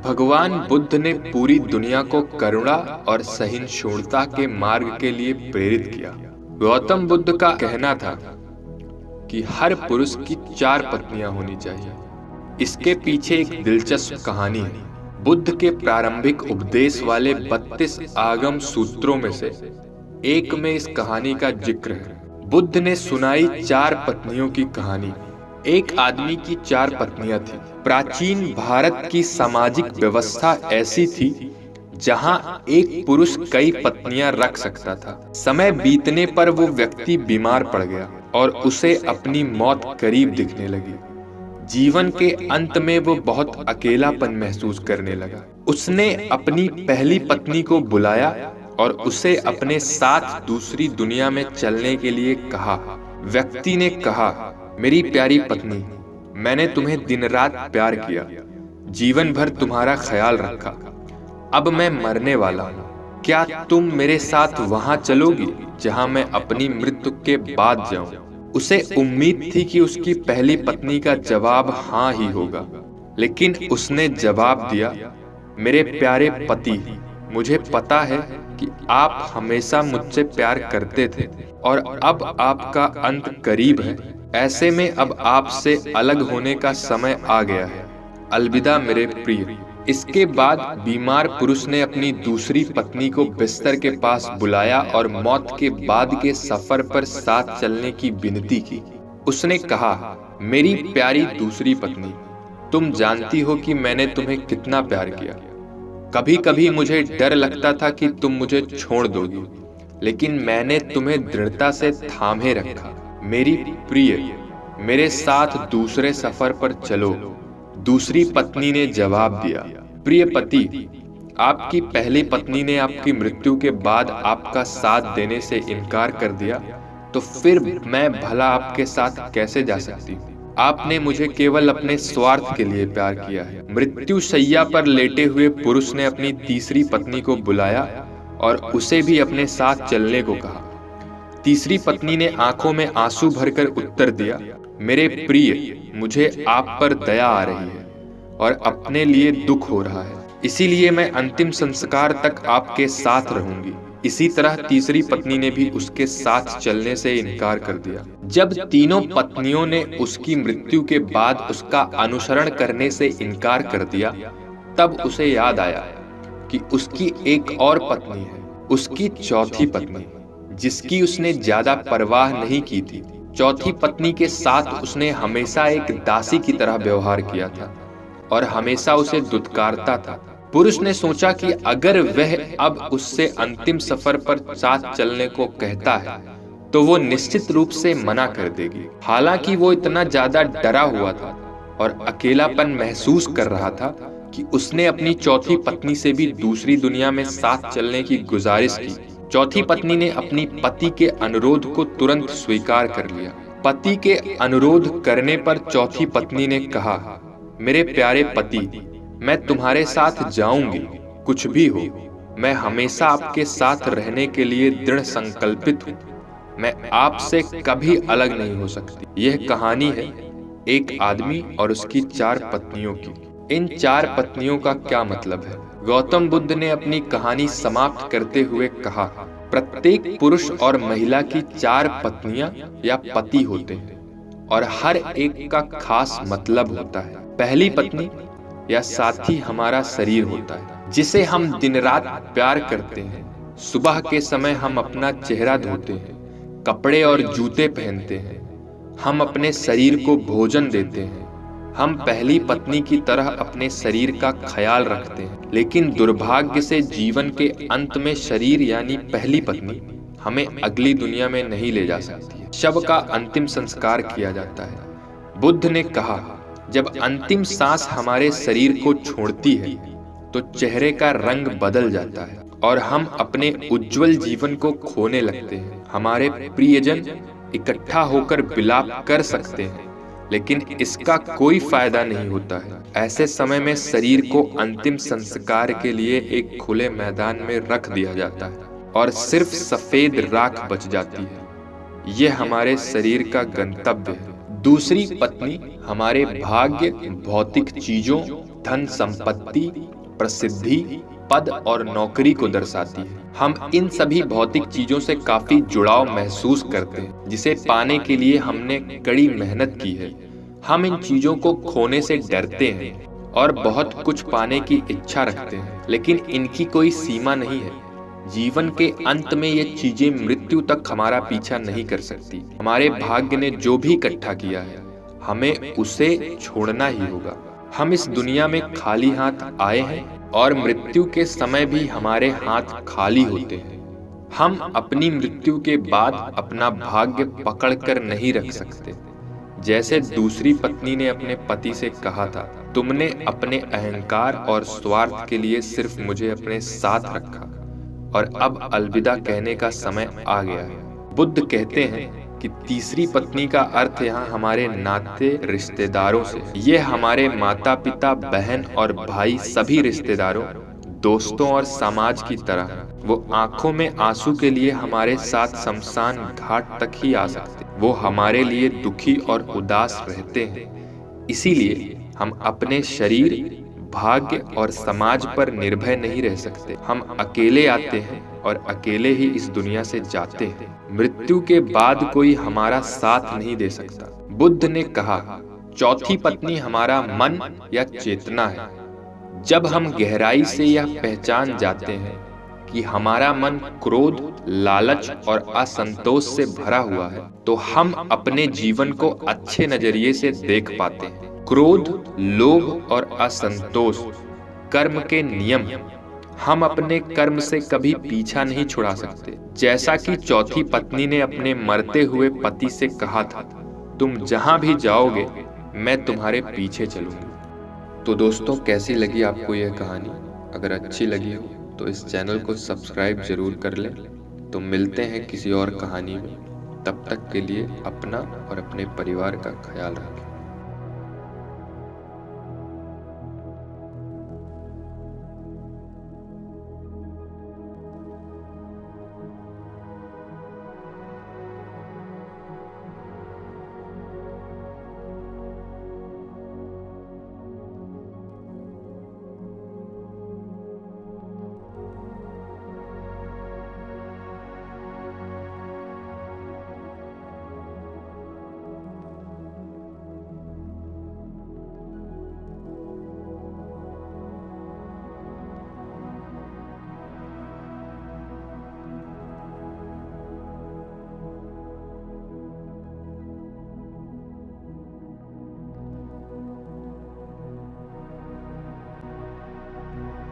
भगवान बुद्ध ने पूरी दुनिया को करुणा और सहिष्णुता के मार्ग के लिए प्रेरित किया। गौतम बुद्ध का कहना था कि हर पुरुष की 4 पत्नियां होनी चाहिए। इसके पीछे एक दिलचस्प कहानी है। बुद्ध के प्रारंभिक उपदेश वाले 32 आगम सूत्रों में से एक में इस कहानी का जिक्र है। बुद्ध ने सुनाई 4 पत्नियों की कहानी। एक आदमी की 4 पत्नियां थी। प्राचीन भारत की सामाजिक व्यवस्था ऐसी थी जहां एक पुरुष कई पत्नियां रख सकता था। समय बीतने पर वो व्यक्ति बीमार पड़ गया और उसे अपनी मौत करीब दिखने लगी। जीवन के अंत में वो बहुत अकेलापन महसूस करने लगा। उसने अपनी पहली पत्नी को बुलाया और उसे अपने साथ दूसरी दुनिया में चलने के लिए कहा। व्यक्ति ने कहा, मेरी प्यारी पत्नी, मैंने तुम्हें दिन रात प्यार किया, जीवन भर तुम्हारा ख्याल रखा। अब मैं मरने वाला हूँ। क्या तुम मेरे साथ वहां चलोगी जहां मैं अपनी मृत्यु के बाद जाऊं? उसे उम्मीद थी कि उसकी पहली पत्नी का जवाब हाँ ही होगा, लेकिन उसने जवाब दिया, मेरे प्यारे पति, मुझे पता है कि आप हमेशा मुझसे प्यार करते थे और अब आपका अंत करीब है। ऐसे में अब आपसे अलग होने का समय आ गया है। अलविदा मेरे प्रिय। इसके बाद बीमार पुरुष ने अपनी दूसरी पत्नी को बिस्तर के पास बुलाया और मौत के बाद के सफर पर साथ चलने की विनती की। उसने कहा, मेरी प्यारी दूसरी पत्नी, तुम जानती हो कि मैंने तुम्हें कितना प्यार किया। कभी कभी मुझे डर लगता था कि तुम मुझे छोड़ दोगी, लेकिन मैंने तुम्हें दृढ़ता से थामे रखा। मेरी प्रिय, मेरे साथ दूसरे सफर पर चलो। दूसरी पत्नी ने जवाब दिया, प्रिय पति, आपकी पहली पत्नी ने आपकी मृत्यु के बाद आपका साथ देने से इनकार कर दिया, तो फिर मैं भला आपके साथ कैसे जा सकती हूँ? आपने मुझे केवल अपने स्वार्थ के लिए प्यार किया है। मृत्यु शैया पर लेटे हुए पुरुष ने अपनी तीसरी पत्नी को बुलाया और उसे भी अपने साथ चलने को कहा। तीसरी पत्नी ने आंखों में आंसू भरकर उत्तर दिया, मेरे प्रिय, मुझे आप पर दया आ रही है और अपने लिए दुख हो रहा है, इसीलिए मैं अंतिम संस्कार तक आपके साथ रहूंगी। इसी तरह तीसरी पत्नी ने भी उसके साथ चलने से इनकार कर दिया। जब तीनों पत्नियों ने उसकी मृत्यु के बाद उसका अनुसरण करने से इनकार कर दिया, तब उसे याद आया कि उसकी एक और पत्नी है, उसकी चौथी पत्नी, जिसकी उसने ज्यादा परवाह नहीं की थी। चौथी पत्नी के साथ उसने हमेशा एक दासी की तरह व्यवहार किया था और हमेशा उसे दुत्कारता था। पुरुष ने सोचा कि अगर वह अब उससे अंतिम सफर पर साथ चलने को कहता है तो वो निश्चित रूप से मना कर देगी। हालांकि वो इतना ज्यादा डरा हुआ था और अकेलापन महसूस कर रहा था कि उसने अपनी चौथी पत्नी से भी दूसरी दुनिया में साथ चलने की गुजारिश की। चौथी पत्नी ने अपनी पति के अनुरोध को तुरंत स्वीकार कर लिया। पति के अनुरोध करने पर चौथी पत्नी ने कहा, मेरे प्यारे पति, मैं तुम्हारे साथ जाऊंगी, कुछ भी हो। मैं हमेशा आपके साथ रहने के लिए दृढ़ संकल्पित हूँ। मैं आपसे कभी अलग नहीं हो सकती। यह कहानी है एक आदमी और उसकी 4 पत्नियों की। इन 4 पत्नियों का क्या मतलब है? गौतम बुद्ध ने अपनी कहानी समाप्त करते हुए कहा, प्रत्येक पुरुष और महिला की 4 पत्नियां या पति होते हैं और हर एक का खास मतलब होता है। पहली पत्नी या साथी हमारा शरीर होता है, जिसे हम दिन रात प्यार करते हैं। सुबह के समय हम अपना चेहरा धोते हैं, कपड़े और जूते पहनते हैं, हम अपने शरीर को भोजन देते हैं। हम पहली पत्नी की तरह अपने शरीर का ख्याल रखते हैं, लेकिन दुर्भाग्य से जीवन के अंत में शरीर यानी पहली पत्नी हमें अगली दुनिया में नहीं ले जा सकती है। शव का अंतिम संस्कार किया जाता है। बुद्ध ने कहा, जब अंतिम सांस हमारे शरीर को छोड़ती है तो चेहरे का रंग बदल जाता है और हम अपने उज्जवल जीवन को खोने लगते हैं। हमारे प्रियजन इकट्ठा होकर विलाप कर सकते हैं, लेकिन इसका कोई फायदा नहीं होता है। ऐसे समय में शरीर को अंतिम संस्कार के लिए एक खुले मैदान में रख दिया जाता है और सिर्फ सफेद राख बच जाती है। यह हमारे शरीर का गंतव्य है। दूसरी पत्नी हमारे भाग्य, भौतिक चीजों, धन संपत्ति, प्रसिद्धि, पद और नौकरी को दर्शाती है। हम इन सभी भौतिक चीजों से काफी जुड़ाव महसूस करते हैं, जिसे पाने के लिए हमने कड़ी मेहनत की है। हम इन चीजों को खोने से डरते हैं और बहुत कुछ पाने की इच्छा रखते हैं, लेकिन इनकी कोई सीमा नहीं है। जीवन के अंत में ये चीजें मृत्यु तक हमारा पीछा नहीं कर सकती। हमारे भाग्य ने जो भी इकट्ठा किया है, हमें उसे छोड़ना ही होगा। हम इस दुनिया में खाली हाथ आए हैं और मृत्यु के समय भी हमारे हाथ खाली होते हैं। हम अपनी मृत्यु के बाद अपना भाग्य पकड़कर नहीं रख सकते। जैसे दूसरी पत्नी ने अपने पति से कहा था, तुमने अपने अहंकार और स्वार्थ के लिए सिर्फ मुझे अपने साथ रखा और अब अलविदा कहने का समय आ गया है। बुद्ध कहते हैं कि तीसरी पत्नी का अर्थ यहाँ हमारे नाते रिश्तेदारों से, ये हमारे माता पिता, बहन और भाई, सभी रिश्तेदारों, दोस्तों और समाज की तरह। वो आंखों में आंसू के लिए हमारे साथ शमशान घाट तक ही आ सकते। वो हमारे लिए दुखी और उदास रहते हैं। इसीलिए हम अपने शरीर, भाग्य और समाज पर निर्भर नहीं रह सकते। हम अकेले आते हैं और अकेले ही इस दुनिया से जाते हैं। मृत्यु के बाद कोई हमारा साथ नहीं दे सकता। बुद्ध ने कहा, चौथी पत्नी हमारा मन या चेतना है। जब हम गहराई से यह पहचान जाते हैं कि हमारा मन क्रोध, लालच और असंतोष से भरा हुआ है, तो हम अपने जीवन को अच्छे नजरिए से देख पाते हैं। क्रोध, लोभ और असंतोष कर्म के नियम हैं। हम अपने कर्म से कभी पीछा नहीं छुड़ा सकते। जैसा कि चौथी पत्नी ने अपने मरते हुए पति से कहा था, तुम जहां भी जाओगे मैं तुम्हारे पीछे चलूंगी। तो दोस्तों, कैसी लगी आपको यह कहानी? अगर अच्छी लगी हो तो इस चैनल को सब्सक्राइब जरूर कर लें। तो मिलते हैं किसी और कहानी में। तब तक के लिए अपना और अपने परिवार का ख्याल रखें।